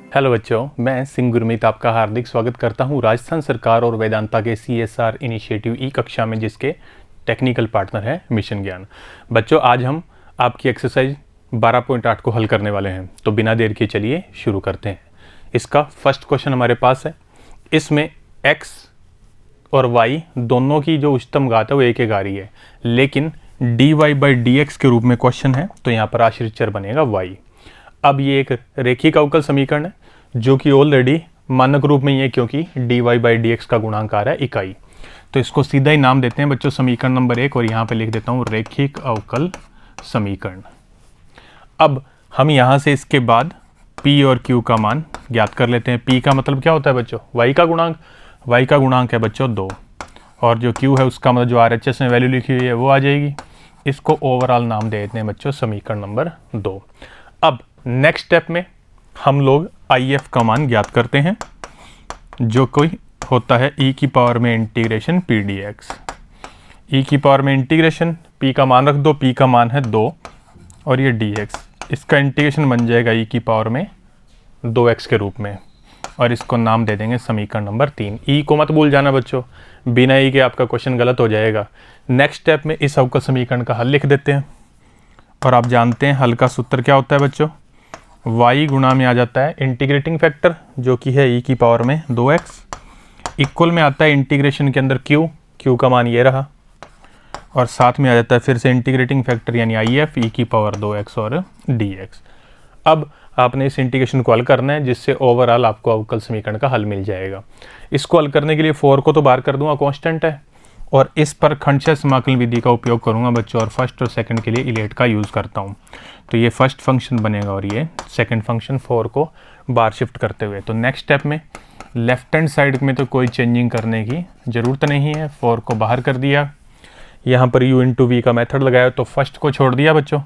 Hello बच्चों, मैं सिंह गुरमीत आपका हार्दिक स्वागत करता हूं राजस्थान सरकार और वेदांता के CSR इनिशिएटिव ई कक्षा में, जिसके टेक्निकल पार्टनर है मिशन ज्ञान। बच्चों, आज हम आपकी एक्सरसाइज 12.8 को हल करने वाले हैं, तो बिना देर के चलिए शुरू करते हैं। इसका फर्स्ट क्वेश्चन हमारे पास है। इसमें x और y दोनों की जो उच्चतम घात है वो एक आ रही है, लेकिन dy/dx के रूप में क्वेश्चन है, तो यहाँ पर आश्रित चर बनेगा y। अब ये एक रेखिक अवकल समीकरण है जो कि ऑलरेडी मानक रूप में ही है, क्योंकि dy/dx का गुणांक आ रहा है इकाई। तो इसको सीधा ही नाम देते हैं बच्चों समीकरण नंबर 1, और यहाँ पे लिख देता हूँ रेखिक अवकल समीकरण। अब हम यहाँ से इसके बाद p और q का मान ज्ञात कर लेते हैं। p का मतलब क्या होता है बच्चों? y का गुणांक। y का गुणांक है बच्चों 2, और जो q है उसका मतलब जो RHS में वैल्यू लिखी हुई है वो आ जाएगी। इसको ओवरऑल नाम दे देते हैं बच्चों समीकरण नंबर 2। अब नेक्स्ट स्टेप में हम लोग IF का मान ज्ञात करते हैं, जो कोई होता है e की पावर में इंटीग्रेशन p dx। e की पावर में इंटीग्रेशन p का मान रख दो, p का मान है 2 और ये dx, इसका इंटीग्रेशन बन जाएगा e की पावर में 2x के रूप में, और इसको नाम दे देंगे समीकरण नंबर 3। e को मत भूल जाना बच्चों, बिना e के आपका क्वेश्चन गलत हो जाएगा। नेक्स्ट स्टेप में इस अवकल समीकरण का हल लिख देते हैं, और आप जानते हैं हल का सूत्र क्या होता है बच्चों? y गुणा में आ जाता है इंटीग्रेटिंग फैक्टर जो कि है e की पावर में 2x, इक्वल में आता है इंटीग्रेशन के अंदर q का मान ये रहा, और साथ में आ जाता है फिर से इंटीग्रेटिंग फैक्टर यानी IF e की पावर 2x और dx। अब आपने इस इंटीग्रेशन को हल करना है, जिससे ओवरऑल आपको अवकल समीकरण का हल मिल जाएगा। इसको हल करने के लिए 4 को तो बाहर कर दूंगा, कांस्टेंट है, और इस पर खंडशः समाकलन विधि का उपयोग करूंगा बच्चों, और फर्स्ट और सेकंड के लिए इलेट का यूज़ करता हूं। तो ये फर्स्ट फंक्शन बनेगा और ये सेकंड फंक्शन 4 को बाहर शिफ्ट करते हुए। तो नेक्स्ट स्टेप में लेफ्ट हैंड साइड में तो कोई चेंजिंग करने की ज़रूरत नहीं है, 4 को बाहर कर दिया, यहाँ पर u × v का मेथड लगाया, तो फर्स्ट को छोड़ दिया बच्चों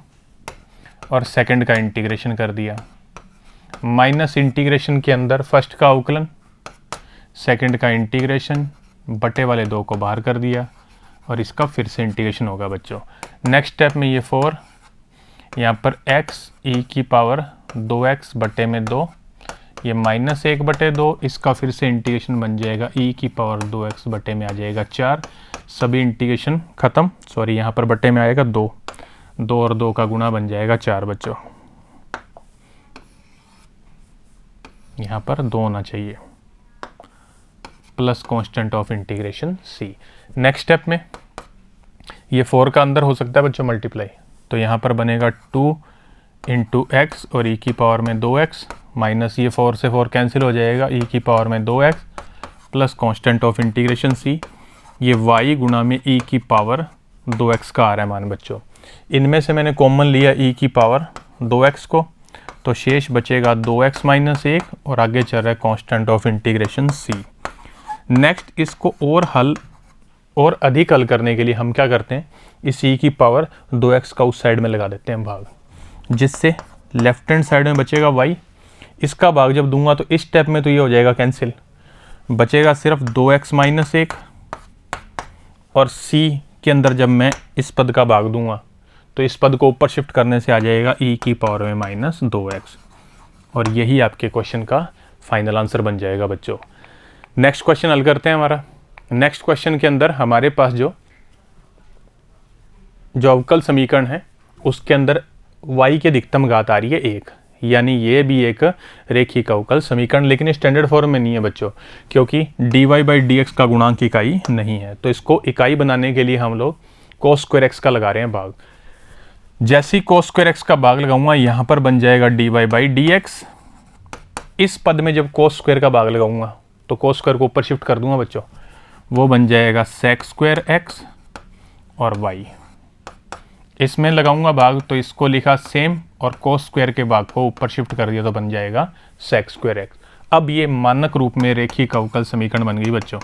और सेकंड का इंटीग्रेशन कर दिया। माइनस इंटीग्रेशन के अंदर फर्स्ट का अवकलन, सेकंड का इंटीग्रेशन, बटे वाले 2 को बाहर कर दिया, और इसका फिर से इंटीग्रेशन होगा बच्चों। नेक्स्ट स्टेप में ये 4, यहाँ पर x e की पावर 2x बटे में 2, ये -1/2, इसका फिर से इंटीग्रेशन बन जाएगा e की पावर 2x बटे में आ जाएगा 4। सभी इंटीग्रेशन खत्म, सॉरी यहाँ पर बटे में आएगा 2 और 2 का गुणा बन जाएगा 4 बच्चों, यहाँ पर 2 होना चाहिए, plus constant of integration c। Next step में ये 4 का अंदर हो सकता है बच्चों मल्टीप्लाई, तो यहाँ पर बनेगा 2 × x और e की पावर में 2x, माइनस ये 4 से 4 कैंसिल हो जाएगा, e की पावर में 2x plus constant of integration c। ये y गुणा में e की पावर 2x का आ रहा है मान बच्चों। इनमें से मैंने कॉमन लिया e की पावर 2x को, तो शेष बचेगा 2x - 1 और आगे चल रहा है constant of integration c। Next इसको और अधिक हल करने के लिए हम क्या करते हैं, इस e की पावर 2x का उस साइड में लगा देते हैं भाग, जिससे लेफ्ट हैंड साइड में बचेगा y। इसका भाग जब दूंगा तो इस स्टेप में तो ये हो जाएगा कैंसिल, बचेगा सिर्फ 2x - 1, और c के अंदर जब मैं इस पद का भाग दूंगा तो इस पद को ऊपर शिफ्ट करने से आ जाएगा e की पावर में -2x, और यही आपके क्वेश्चन का फाइनल आंसर बन जाएगा बच्चों। नेक्स्ट क्वेश्चन हल करते हैं हमारा। नेक्स्ट क्वेश्चन के अंदर हमारे पास जो अवकल समीकरण है उसके अंदर y की अधिकतम घात आ रही है 1, यानी ये भी एक रेखिक अवकल समीकरण, लेकिन स्टैंडर्ड फॉर्म में नहीं है बच्चों, क्योंकि dy/dx का गुणांक इकाई नहीं है। तो इसको इकाई बनाने के लिए हम लोग cos² x का लगा रहे हैं भाग। जैसे ही cos² x का भाग लगाऊंगा यहाँ पर बन जाएगा dy/dx। इस पद में जब cos² का भाग लगाऊंगा तो cos² को ऊपर शिफ्ट कर दूंगा बच्चों, वो बन जाएगा sec² x और y। इसमें लगाऊंगा भाग तो इसको लिखा सेम, और cos² के भाग को ऊपर शिफ्ट कर दिया तो बन जाएगा sec² x। अब ये मानक रूप में रेखिक अवकल समीकरण बन गई बच्चों,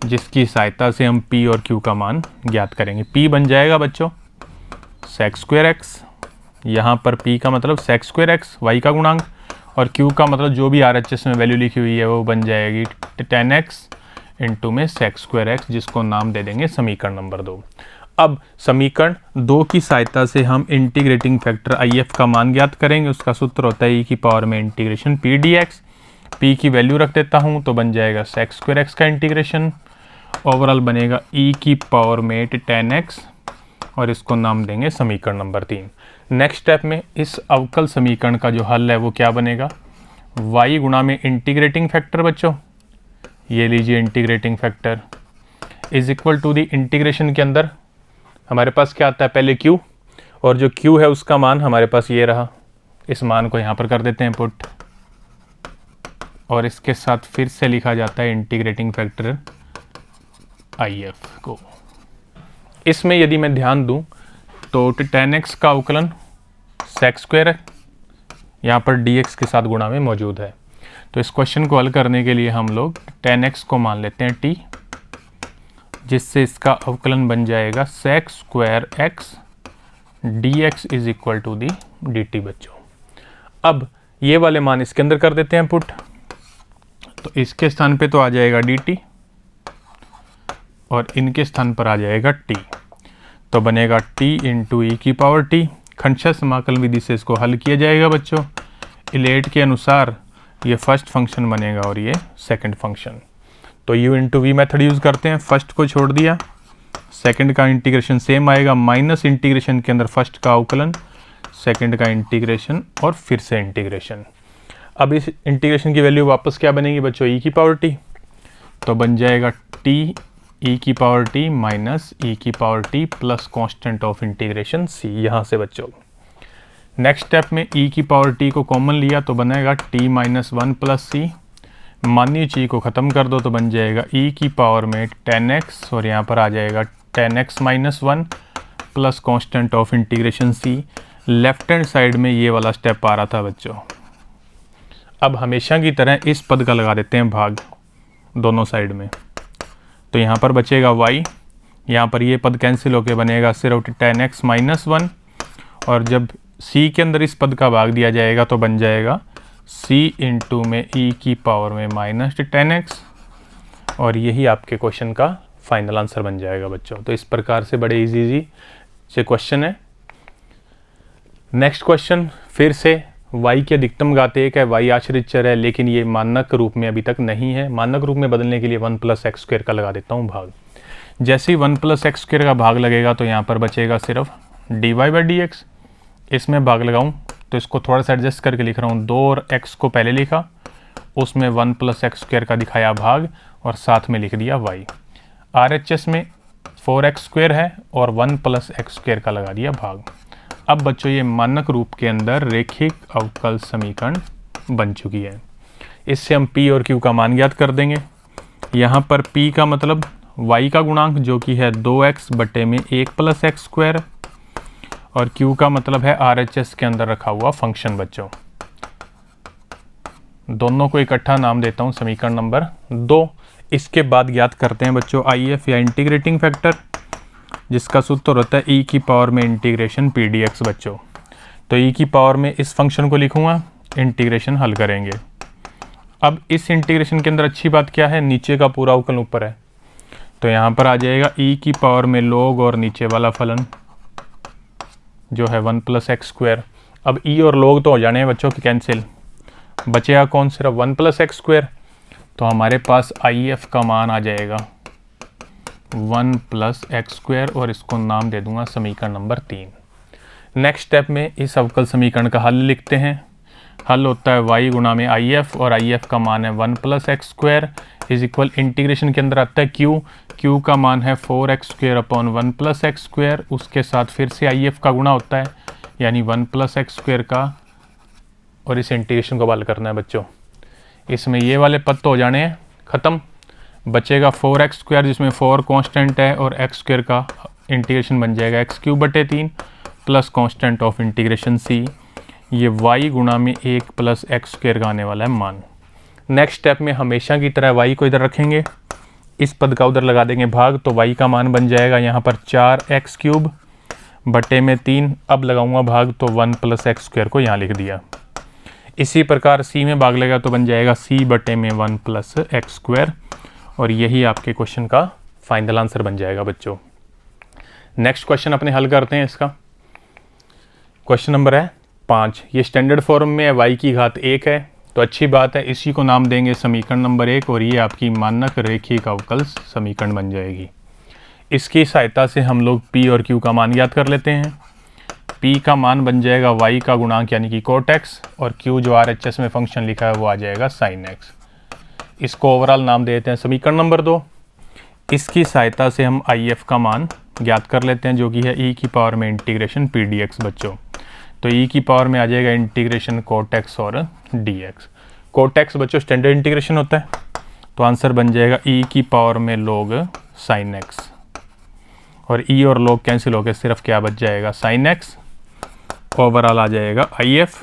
जिसकी सहायता से हम p और q का मान ज्ञात करेंगे। p बन जाएगा बच्चों sec² x, यहाँ पर p का मतलब sec² x y का गुणांक, और q का मतलब जो भी RHS में वैल्यू लिखी हुई है वो बन जाएगी 10x × में sec² x, जिसको नाम दे देंगे समीकरण नंबर 2। अब समीकरण 2 की सहायता से हम इंटीग्रेटिंग फैक्टर IF का मान ज्ञात करेंगे। उसका सूत्र होता है e की पावर में इंटीग्रेशन p dx। p की वैल्यू रख देता हूँ तो बन जाएगा sec स्क्वायर x का इंटीग्रेशन, ओवरऑल बनेगा e की पावर में 10x और इसको नाम देंगे समीकरण नंबर 3। नेक्स्ट स्टेप में इस अवकल समीकरण का जो हल है वो क्या बनेगा, y गुणा में इंटीग्रेटिंग फैक्टर बच्चों, ये लीजिए integrating factor is equal to the integration के अंदर हमारे पास क्या आता है, पहले q, और जो q है उसका मान हमारे पास ये रहा, इस मान को यहाँ पर कर देते हैं पुट, और इसके साथ फिर से लिखा जाता है इंटीग्रेटिंग फैक्टर IF को। इसमें यदि मैं ध्यान दूं तो 10x का अवकलन sec स्क्वायर यहाँ पर dx के साथ गुणा में मौजूद है। तो इस क्वेश्चन को हल करने के लिए हम लोग 10x को मान लेते हैं t, जिससे इसका अवकलन बन जाएगा sec square x dx is equal to the dt बच्चों। अब ये वाले मान इसके अंदर कर देते हैं पुट, तो इसके स्थान पे तो आ जाएगा dt और इनके स्थान पर आ जाएगा t, तो बनेगा t इंटू ई की पावर t। खंडशः समाकलन विधि से इसको हल किया जाएगा बच्चों। इलेट के अनुसार ये फर्स्ट फंक्शन बनेगा और ये सेकंड फंक्शन, तो u into V method use करते हैं। फर्स्ट को छोड़ दिया, सेकंड का इंटीग्रेशन सेम आएगा, माइनस इंटीग्रेशन के अंदर फर्स्ट का अवकलन, सेकंड का इंटीग्रेशन और फिर से इंटीग्रेशन। अब इस इंटीग्रेशन की वैल्यू वापस क्या बनेगी बच्चों, e की पावर t, तो बन जाएगा t e की पावर t माइनस e की power t plus constant of integration c। यहाँ से बच्चों नेक्स्ट स्टेप में e की पावर t को कॉमन लिया तो बनेगा t माइनस 1 प्लस c, मानिए c को ख़त्म कर दो तो बन जाएगा e की पावर में 10x और यहाँ पर आ जाएगा 10x minus 1 plus constant of integration c। Left hand side में ये वाला स्टेप आ रहा था बच्चों। अब हमेशा की तरह इस पद का लगा देते हैं भाग दोनों साइड में, तो यहाँ पर बचेगा y, यहाँ पर ये पद कैंसिल होके बनेगा सिर्फ 10x माइनस 1, और जब c के अंदर इस पद का भाग दिया जाएगा तो बन जाएगा c इंटू में e की पावर में माइनस 10x, और यही आपके क्वेश्चन का फाइनल आंसर बन जाएगा बच्चों। तो इस प्रकार से बड़े इजी से क्वेश्चन है। नेक्स्ट क्वेश्चन फिर से y की अधिकतम घात 1 है, y आश्रित चर है, लेकिन ये मानक रूप में अभी तक नहीं है। मानक रूप में बदलने के लिए 1 प्लस एक्स स्क्वायर का लगा देता हूँ भाग। जैसे ही 1 प्लस एक्स स्क्वायर का भाग लगेगा तो यहाँ पर बचेगा सिर्फ dy बाई डी एक्स। इसमें भाग लगाऊँ तो इसको थोड़ा सा एडजस्ट करके लिख रहा हूँ, 2 और x को पहले लिखा, उसमें 1 प्लस एक्स स्क्वायर का दिखाया भाग और साथ में लिख दिया y। RHS में 4x स्क्वायर है और 1 प्लस एक्स स्क्वायर का लगा दिया भाग। अब बच्चों ये मानक रूप के अंदर रेखिक अवकल समीकरण बन चुकी है। इससे हम p और q का मान ज्ञात कर देंगे। यहाँ पर p का मतलब y का गुणांक जो कि है 2x बटे में 1 प्लस एक्स स्क्वायर, और q का मतलब है RHS के अंदर रखा हुआ फंक्शन बच्चों। दोनों को इकट्ठा नाम देता हूँ समीकरण नंबर 2। इसके बाद ज्ञात करते हैं बच्चों IF या इंटीग्रेटिंग फैक्टर, जिसका सूत्र होता है e की पावर में इंटीग्रेशन p dx बच्चों। तो e की पावर में इस फंक्शन को लिखूंगा, इंटीग्रेशन हल करेंगे। अब इस इंटीग्रेशन के अंदर अच्छी बात क्या है, नीचे का पूरा अवकलन ऊपर है, तो यहाँ पर आ जाएगा e की पावर में log और नीचे वाला फलन जो है 1 प्लस एक्स स्क्वायर। अब e और log तो हो जाने हैं बच्चों की कैंसिल, बचेगा कौन, सिर्फ 1 प्लस एक्स स्क्वायर। तो हमारे पास IF का मान आ जाएगा 1 प्लस एक्स स्क्वायर और इसको नाम दे दूंगा समीकरण नंबर 3। नेक्स्ट स्टेप में इस अवकल समीकरण का हल लिखते हैं। हल होता है y गुणा में IF और IF का मान है 1 plus x square is equal integration के अंदर आता है q का मान है 4x square upon 1 plus x square, उसके साथ फिर से IF का गुणा होता है यानी 1 प्लस एक्स स्क्वायर का, और इस इंटीग्रेशन को हल करना है बच्चों। इसमें ये वाले पद तो हो जाने हैं ख़त्म, बचेगा 4x स्क्वायर जिसमें 4 कांस्टेंट है और x स्क्वायर का इंटीग्रेशन बन जाएगा x क्यूब बटे 3 plus constant of integration c। ये y गुणा में 1 प्लस एक्स स्क्वायर का आने वाला है मान। नेक्स्ट स्टेप में हमेशा की तरह y को इधर रखेंगे, इस पद का उधर लगा देंगे भाग, तो y का मान बन जाएगा यहाँ पर 4x क्यूब बटे में 3। अब लगाऊंगा भाग तो 1 प्लस एक्स स्क्वायर को यहाँ लिख दिया। इसी प्रकार c में भाग लेगा तो बन जाएगा c बटे में 1 प्लस एक्स स्क्वायर, और यही आपके क्वेश्चन का फाइनल आंसर बन जाएगा बच्चों। नेक्स्ट क्वेश्चन अपने हल करते हैं इसका। क्वेश्चन नंबर है 5। ये स्टैंडर्ड फॉर्म में है, y की घात 1 है, तो अच्छी बात है, इसी को नाम देंगे समीकरण नंबर 1 और ये आपकी मानक रेखीय अवकल समीकरण बन जाएगी। इसकी सहायता से हम लोग p और q का मान ज्ञात कर लेते हैं। p का मान बन जाएगा y का गुणांक यानी कि cot x, और q जो RHS में फंक्शन लिखा है वो आ जाएगा sin x। इसको ओवरऑल नाम देते हैं समीकरण नंबर 2। इसकी सहायता से हम if का मान ज्ञात कर लेते हैं जो कि है e की पावर में इंटीग्रेशन p dx बच्चों। तो e की पावर में आ जाएगा इंटीग्रेशन cot x और dx। cot x बच्चों स्टैंडर्ड इंटीग्रेशन होता है, तो आंसर बन जाएगा e की पावर में log sin x, और e और log कैंसिल होकर सिर्फ क्या बच जाएगा sin x। ओवरऑल आ जाएगा if।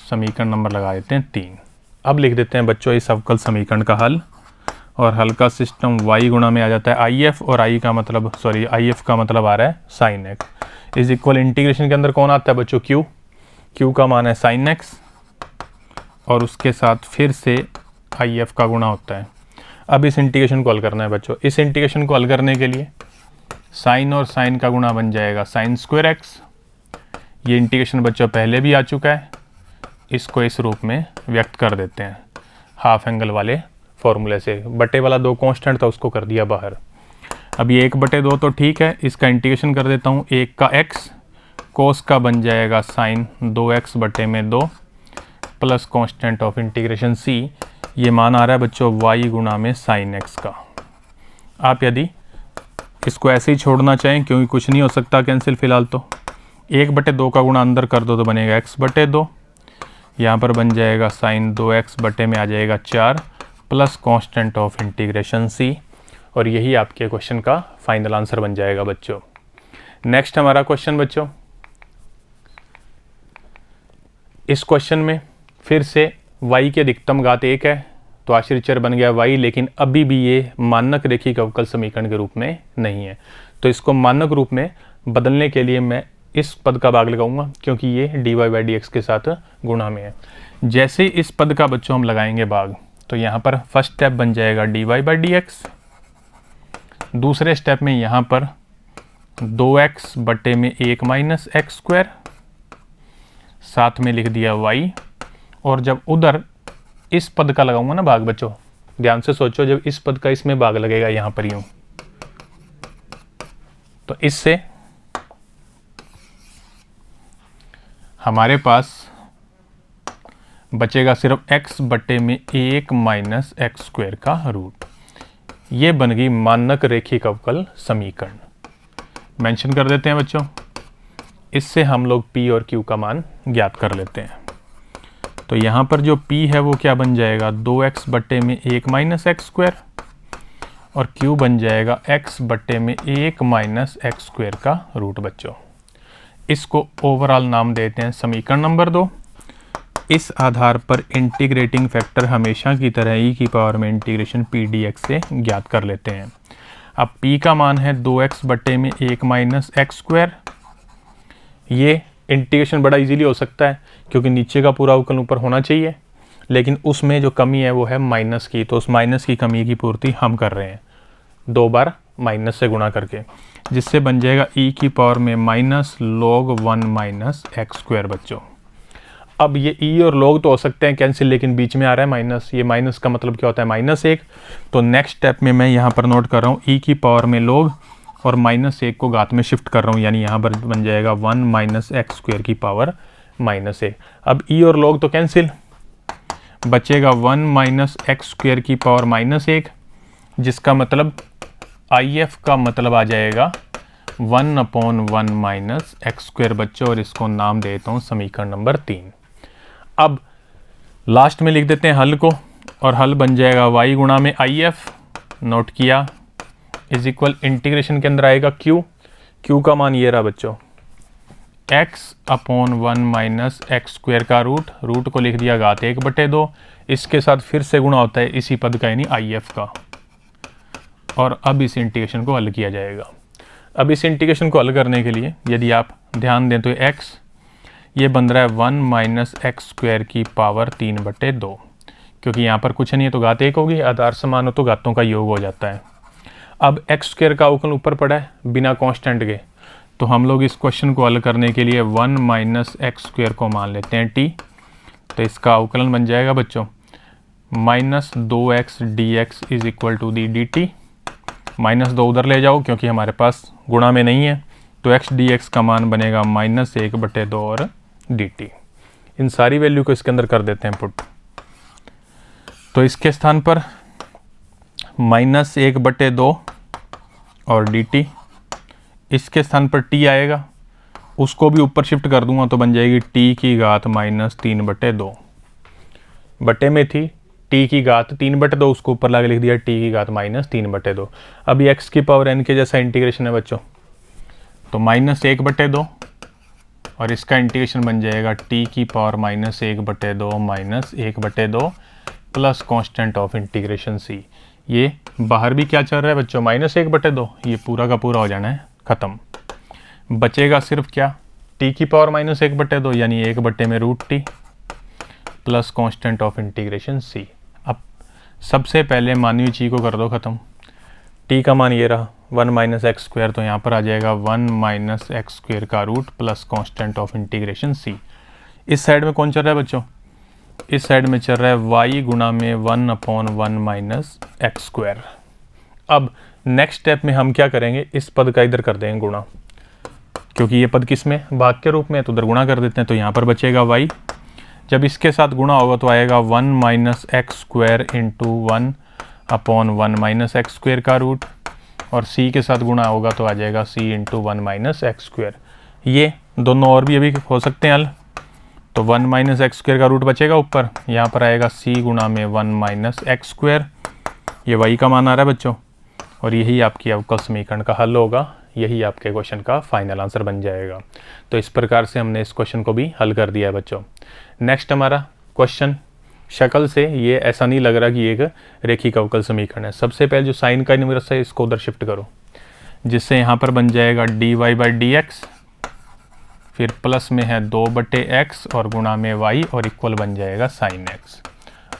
समीकरण नंबर लगा देते हैं 3। अब लिख देते हैं बच्चों इस अवकल समीकरण का हल, और हल का सिस्टम y गुणा में आ जाता है if, और i का मतलब if का मतलब आ रहा है sin x is equal integration के अंदर कौन आता है बच्चों q का मान है sin x, और उसके साथ फिर से if का गुणा होता है। अब इस इंटीग्रेशन को हल करना है बच्चों। इस इंटीग्रेशन को हल करने के लिए साइन और साइन का गुणा बन जाएगा sin स्क्वायर x। ये इंटीग्रेशन बच्चों पहले भी आ चुका है, इसको इस रूप में व्यक्त कर देते हैं हाफ एंगल वाले फॉर्मूले से। बटे वाला 2 कांस्टेंट था उसको कर दिया बाहर। अब ये 1/2 तो ठीक है, इसका इंटीग्रेशन कर देता हूँ। 1 का x कोस का बन जाएगा sine 2x/2 plus constant of integration c। ये मान आ रहा है बच्चों y गुणा में sin x का। आप यदि इसको ऐसे ही छोड़ना चाहें क्योंकि कुछ नहीं हो सकता कैंसिल फिलहाल, तो 1/2 का गुणा अंदर कर दो तो बनेगा x/2। यहाँ पर बन जाएगा साइन 2x बटे में आ जाएगा 4 plus constant of integration c, और यही आपके क्वेश्चन का फाइनल आंसर बन जाएगा बच्चों। नेक्स्ट हमारा क्वेश्चन बच्चों, इस क्वेश्चन में फिर से y की अधिकतम घात 1 है, तो आश्रित चर बन गया y, लेकिन अभी भी ये मानक रेखीय अवकल समीकरण के रूप में नहीं है। तो इसको मानक रूप में बदलने के लिए मैं इस पद का भाग लगाऊंगा क्योंकि ये dy/dx के साथ गुणा में है। जैसे इस पद का बच्चों हम लगाएंगे भाग, तो यहाँ पर फर्स्ट स्टेप बन जाएगा dy/dx। दूसरे स्टेप में यहाँ पर 2x बटे में 1 माइनस एक्स स्क्वायर, साथ में लिख दिया y। और जब उधर इस पद का लगाऊंगा ना भाग बच्चों, ध्यान से सोचो, जब इस पद का इसमें भाग लगेगा यहाँ पर यूं, तो इससे हमारे पास बचेगा सिर्फ x बटे में 1 माइनस एक्स स्क्वायर का रूट। ये बन गई मानक रेखीय अवकल समीकरण। मेंशन कर देते हैं बच्चों। इससे हम लोग p और q का मान ज्ञात कर लेते हैं। तो यहाँ पर जो p है वो क्या बन जाएगा 2x बटे में 1 माइनस एक्स स्क्वायर, और q बन जाएगा x बटे में 1 माइनस एक्स स्क्वायर का रूट बच्चों। इसको ओवरऑल नाम देते हैं समीकरण नंबर 2। इस आधार पर इंटीग्रेटिंग फैक्टर हमेशा की तरह e की पावर में इंटीग्रेशन p dx से ज्ञात कर लेते हैं। अब p का मान है 2x बटे में 1 माइनस एक्स स्क्वायर। ये इंटीग्रेशन बड़ा इजीली हो सकता है क्योंकि नीचे का पूरा अवकलन ऊपर होना चाहिए, लेकिन उसमें जो कमी है वो है माइनस की, तो उस माइनस की कमी की पूर्ति हम कर रहे हैं 2 बार माइनस से गुणा करके, जिससे बन जाएगा e की पावर में minus log 1 minus X square बच्चों। अब ये e और log तो हो सकते हैं कैंसिल, लेकिन बीच में आ रहा है माइनस। ये माइनस का मतलब क्या होता है -1। तो नेक्स्ट स्टेप में मैं यहाँ पर नोट कर रहा हूँ e की पावर में log और -1 को घात में शिफ्ट कर रहा हूँ, यानी यहाँ पर बन जाएगा 1 माइनस एक्स स्क्वायर की पावर -1। अब e और log तो कैंसिल, बचेगा 1 माइनस एक्स स्क्वायर की पावर -1, जिसका मतलब if का मतलब आ जाएगा 1/1 माइनस एक्स स्क्वायर बच्चों, और इसको नाम देता हूँ समीकरण नंबर 3। अब लास्ट में लिख देते हैं हल को, और हल बन जाएगा y गुणा में if, नोट किया, इज इक्वल इंटीग्रेशन के अंदर आएगा q का मान ये रहा बच्चों, x/1 माइनस एक्स स्क्वायर का रूट को लिख दिया घात 1/2। इसके साथ फिर से गुणा होता है इसी पद का यानी if का, और अब इस इंटीग्रेशन को हल किया जाएगा। अब इस इंटीग्रेशन को हल करने के लिए यदि आप ध्यान दें तो x ये बन रहा है 1 माइनस एक्स स्क्वायर की पावर 3/2, क्योंकि यहाँ पर कुछ नहीं है तो घात 1 होगी, आधार समान हो तो घातों का योग हो जाता है। अब एक्स स्क्वायर का अवकलन ऊपर पड़ा है बिना कांस्टेंट के, तो हम लोग इस क्वेश्चन को हल करने के लिए 1 माइनस एक्स स्क्वायर को मान लेते हैं टी। तो इसका अवकलन बन जाएगा बच्चों minus 2x dx is equal to the D T. माइनस 2 उधर ले जाओ क्योंकि हमारे पास गुणा में नहीं है, तो x dx का मान बनेगा -1/2 और dt। इन सारी वैल्यू को इसके अंदर कर देते हैं पुट। तो इसके स्थान पर -1/2 और dt, इसके स्थान पर t आएगा, उसको भी ऊपर शिफ्ट कर दूंगा तो बन जाएगी t की घात -3/2। बटे में थी t की घात 3/2, उसको ऊपर लाके लिख दिया t की घात -3/2। अभी x की पावर n के जैसा इंटीग्रेशन है बच्चों, तो -1/2 और इसका इंटीग्रेशन बन जाएगा t की power -1/2 plus constant of integration c। ये बाहर भी क्या चल रहा है बच्चों, -1/2, ये पूरा का पूरा हो जाना है ख़त्म। बचेगा सिर्फ क्या, t की पावर -1/2 यानी 1/√t plus constant of integration c। अब सबसे पहले मानवीय चीज़ को कर दो ख़त्म। t का मान ये रहा 1 माइनस एक्स स्क्वायर, तो यहाँ पर आ जाएगा 1 माइनस एक्स स्क्वायर का root plus constant of integration c। इस साइड में कौन चल रहा है बच्चों, इस साइड में चल रहा है y गुणा में 1/1 माइनस एक्स स्क्वायर। अब नेक्स्ट स्टेप में हम क्या करेंगे, इस पद का इधर कर देंगे गुणा, क्योंकि ये पद किस में, भाग के रूप में, तो उधर गुणा कर देते हैं। तो यहाँ पर बचेगा y, जब इसके साथ गुणा होगा तो आएगा 1 minus X square into 1/1 minus X square का रूट, और c के साथ गुणा होगा तो आ जाएगा c into 1 minus X square. ये दोनों और भी अभी हो सकते हैं हल, तो 1 माइनस एक्स स्क्वायर का रूट बचेगा ऊपर, यहाँ पर आएगा c गुणा में 1 माइनस एक्स स्क्वायर, ये y का मान आ रहा है बच्चों, और यही आपकी अवकल समीकरण का हल होगा, यही आपके क्वेश्चन का फाइनल आंसर बन जाएगा। तो इस प्रकार से हमने इस क्वेश्चन को भी हल कर दिया है बच्चों। नेक्स्ट हमारा क्वेश्चन, शक्ल से ये ऐसा नहीं लग रहा कि एक रेखिक अवकल समीकरण है। सबसे पहले जो साइन का इनवर्स है इसको उधर शिफ्ट करो, जिससे यहाँ पर बन जाएगा dy/dx, फिर प्लस में है 2/x और गुणा में y और इक्वल बन जाएगा sin x।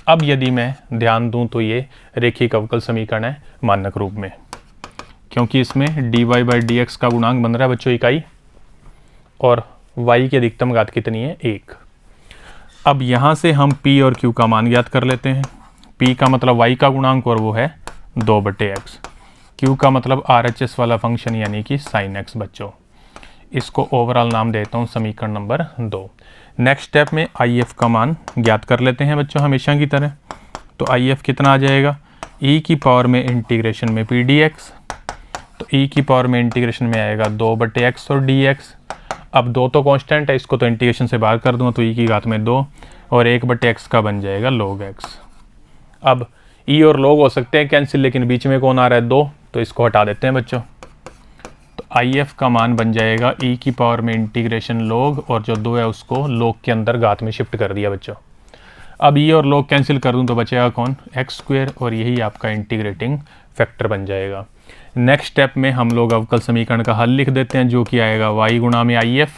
अब यदि मैं ध्यान दूं तो ये रेखिक अवकल समीकरण है मानक रूप में, क्योंकि इसमें dy/dx का गुणांक बन रहा है बच्चों इकाई, और y की अधिकतम घात कितनी है, 1। अब यहाँ से हम p और q का मान ज्ञात कर लेते हैं। p का मतलब y का गुणांक और वो है 2/x, q का मतलब RHS वाला फंक्शन यानी कि sin x बच्चों। इसको ओवरऑल नाम देता हूँ समीकरण नंबर 2। नेक्स्ट स्टेप में IF का मान ज्ञात कर लेते हैं बच्चों हमेशा की तरह। तो IF कितना आ जाएगा, e की पावर में इंटीग्रेशन में p dx, तो e की पावर में इंटीग्रेशन में आएगा 2/x और dx। अब 2 तो कांस्टेंट है, इसको तो इंटीग्रेशन से बाहर कर दूंगा तो e की घात में 2 और 1/x का बन जाएगा log x। अब e और log हो सकते हैं कैंसिल, लेकिन बीच में कौन आ रहा है 2, तो इसको हटा देते हैं बच्चों। तो IF का मान बन जाएगा e की पावर में इंटीग्रेशन log, और जो 2 है उसको log के अंदर घात में शिफ्ट कर दिया बच्चों। अब e और log कैंसिल कर दूं तो बचेगा कौन, एक्स स्क्वायर, और यही आपका इंटीग्रेटिंग फैक्टर बन जाएगा। नेक्स्ट स्टेप में हम लोग अवकल समीकरण का हल लिख देते हैं, जो कि आएगा y गुणा में IF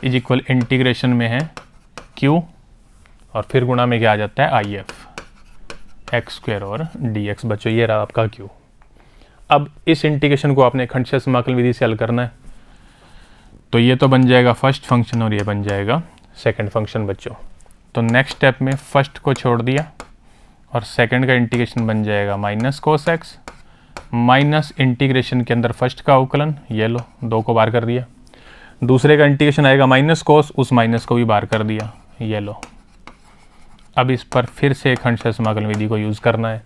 इज इक्वल इंटीग्रेशन में है q, और फिर गुणा में क्या आ जाता है IF, एक्स स्क्वायर और dx बच्चों, ये रहा आपका q। अब इस इंटीग्रेशन को आपने खंडशः समाकलन विधि से हल करना है, तो ये तो बन जाएगा फर्स्ट फंक्शन और ये बन जाएगा सेकंड फंक्शन बच्चों। तो नेक्स्ट स्टेप में फर्स्ट को छोड़ दिया और सेकंड का इंटीग्रेशन बन जाएगा minus cos x, minus integration के अंदर फर्स्ट का अवकलन, ये लो 2 को बाहर कर दिया, दूसरे का इंटीग्रेशन आएगा माइनस कोस, उस माइनस को भी बाहर कर दिया, ये लो। अब इस पर फिर से खंडशः समाकलन विधि को यूज़ करना है,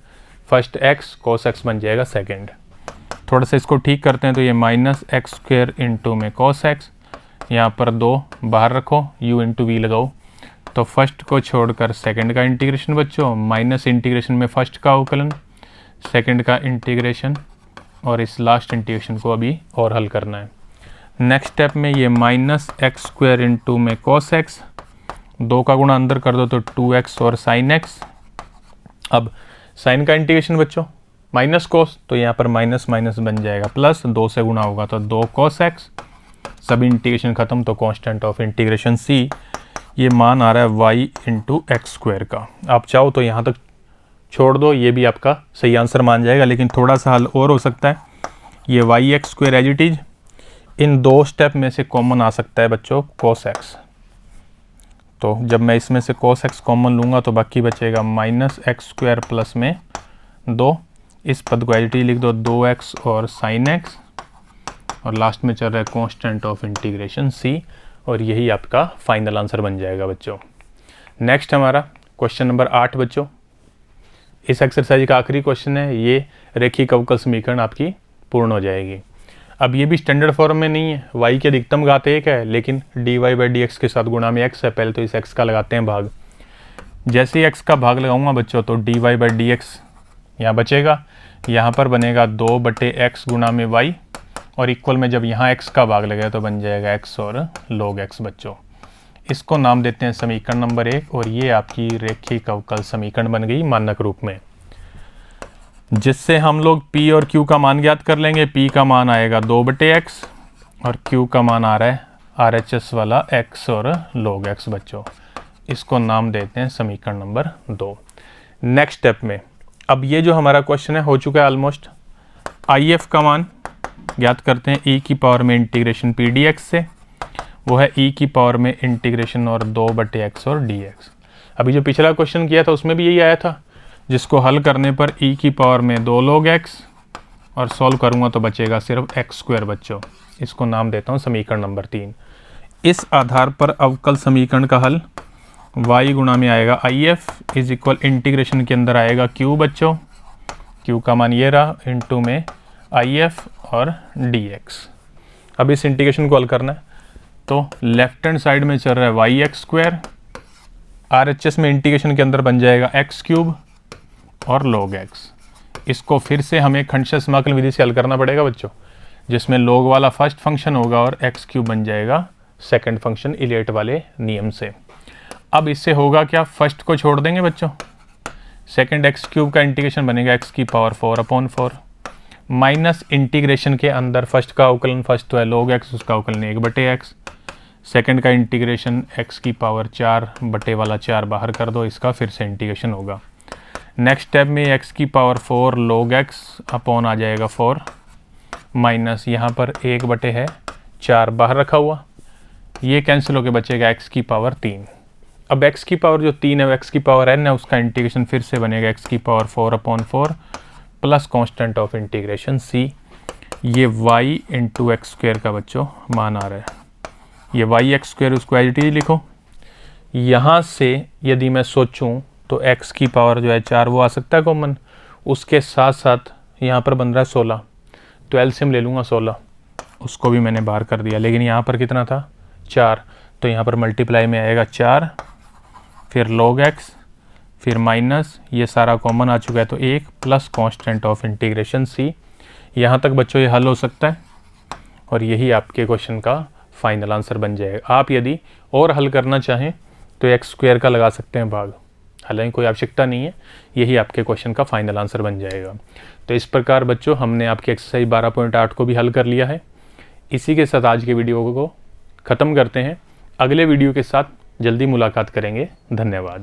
फर्स्ट एक्स कोस एक्स बन जाएगा सेकंड। थोड़ा सा इसको ठीक करते हैं, तो ये माइनस एक्स स्क्वायर इंटू में कोस एक्स, यहाँ पर 2 बाहर रखो, u इंटू वी लगाओ, तो फर्स्ट को छोड़कर सेकंड का इंटीग्रेशन बच्चों, माइनस इंटीग्रेशन में फर्स्ट का अवकलन, सेकंड का इंटीग्रेशन, और इस लास्ट इंटीग्रेशन को अभी और हल करना है। नेक्स्ट स्टेप में ये माइनस एक्स स्क्वायर इंटू में कोस एक्स, 2 का गुणा अंदर कर दो तो 2x और साइन एक्स। अब साइन का इंटीग्रेशन बच्चों माइनस कोस, तो यहाँ पर माइनस माइनस बन जाएगा प्लस, 2 से गुणा होगा तो 2 कोस एक्स, सभी इंटीग्रेशन खत्म, तो कांस्टेंट ऑफ इंटीग्रेशन c, ये मान आ रहा है y इंटू एक्स स्क्वायर का। आप चाहो तो यहाँ तक छोड़ दो, ये भी आपका सही आंसर मान जाएगा। लेकिन थोड़ा सा हल और हो सकता है। ये y x square as it is, इन दो स्टेप में से कॉमन आ सकता है बच्चों कोस एक्स। तो जब मैं इसमें से कोस एक्स कॉमन लूँगा तो बाकी बचेगा माइनस एक्स स्क्वायर प्लस में 2, इस पद को एज इट इज लिख दो 2x और साइन एक्स, और लास्ट में चल रहा है कांस्टेंट ऑफ इंटीग्रेशन c, और यही आपका फाइनल आंसर बन जाएगा बच्चों। नेक्स्ट हमारा क्वेश्चन नंबर 8 बच्चों, इस एक्सरसाइज का आखिरी क्वेश्चन है। ये रेखिक अवकल समीकरण आपकी पूर्ण हो जाएगी। अब ये भी स्टैंडर्ड फॉर्म में नहीं है, y की अधिकतम घात 1 है, लेकिन dy/dx के साथ गुणा में x है। पहले तो इस x का लगाते हैं भाग। जैसे ही x का भाग लगाऊंगा बच्चों तो dy/dx यहाँ बचेगा, यहाँ पर बनेगा 2/x गुणा में y, और इक्वल में जब यहाँ x का भाग लगेगा तो बन जाएगा x और log x बच्चों। इसको नाम देते हैं समीकरण नंबर 1, और ये आपकी रेखिक अवकल समीकरण बन गई मानक रूप में, जिससे हम लोग p और q का मान ज्ञात कर लेंगे। p का मान आएगा 2/x और q का मान आ रहा है RHS वाला x और log x बच्चों। इसको नाम देते हैं समीकरण नंबर 2। नेक्स्ट स्टेप में अब ये जो हमारा क्वेश्चन है हो चुका है ऑलमोस्ट। IF का मान ज्ञात करते हैं e की पावर में इंटीग्रेशन p dx से, वो है e की पावर में इंटीग्रेशन और 2/x और dx। अभी जो पिछला क्वेश्चन किया था उसमें भी यही आया था, जिसको हल करने पर e की पावर में 2 log x, और सॉल्व करूँगा तो बचेगा सिर्फ x स्क्वायर बच्चों। इसको नाम देता हूँ समीकरण नंबर 3। इस आधार पर अवकल समीकरण का हल y गुणा में आएगा IF इज इक्वल इंटीग्रेशन के अंदर आएगा q बच्चों, q का मान ये रहा, इंटू में IF और dx। अब इस इंटीग्रेशन को हल करना है तो लेफ्ट हैंड साइड में चल रहा है वाई एक्स स्क्वायर, RHS में इंटीग्रेशन के अंदर बन जाएगा एक्स क्यूब और log x। इसको फिर से हमें खंडशः समाकलन विधि से हल करना पड़ेगा बच्चों, जिसमें log वाला फर्स्ट फंक्शन होगा और एक्स क्यूब बन जाएगा सेकंड फंक्शन इलेट वाले नियम से। अब इससे होगा क्या, फर्स्ट को छोड़ देंगे बच्चों, सेकंड एक्स क्यूब का इंटीग्रेशन बनेगा x की पावर 4/4 माइनस इंटीग्रेशन के अंदर फर्स्ट का अवकलन, फर्स्ट तो है log x, उसका अवकलन 1/x, सेकंड का इंटीग्रेशन x की पावर 4 बटे वाला 4 बाहर कर दो, इसका फिर से इंटीग्रेशन होगा। नेक्स्ट स्टेप में x की पावर 4 log x अपॉन आ जाएगा 4 माइनस यहाँ पर 1/4 बाहर रखा हुआ, ये कैंसिल होकर बचेगा x की पावर 3। अब x की पावर जो 3 है वो x की पावर n है, उसका इंटीग्रेशन फिर से बनेगा x की power 4/4 plus constant of integration c। ये y इंटू एक्स स्क्वायर का बच्चों मान आ रहा है, ये वाई एक्स स्क्वायर उसको एज इट इज लिखो। यहाँ से यदि मैं सोचूं तो x की पावर जो है 4 वो आ सकता है कॉमन, उसके साथ साथ यहाँ पर बन रहा है 16, तो एलसीएम ले लूँगा 16, उसको भी मैंने बाहर कर दिया। लेकिन यहाँ पर कितना था 4, तो यहाँ पर मल्टीप्लाई में आएगा 4, फिर log x, फिर माइनस ये सारा कॉमन आ चुका है तो 1 plus constant of integration c। यहाँ तक बच्चों ये हल हो सकता है, और यही आपके क्वेश्चन का फाइनल आंसर बन जाएगा। आप यदि और हल करना चाहें तो एक्स स्क्वायर का लगा सकते हैं भाग, हालांकि कोई आवश्यकता नहीं है, यही आपके क्वेश्चन का फाइनल आंसर बन जाएगा। तो इस प्रकार बच्चों हमने आपकी एक्सरसाइज 12.8 को भी हल कर लिया है। इसी के साथ आज के वीडियो को ख़त्म करते हैं। अगले वीडियो के साथ जल्दी मुलाकात करेंगे। धन्यवाद।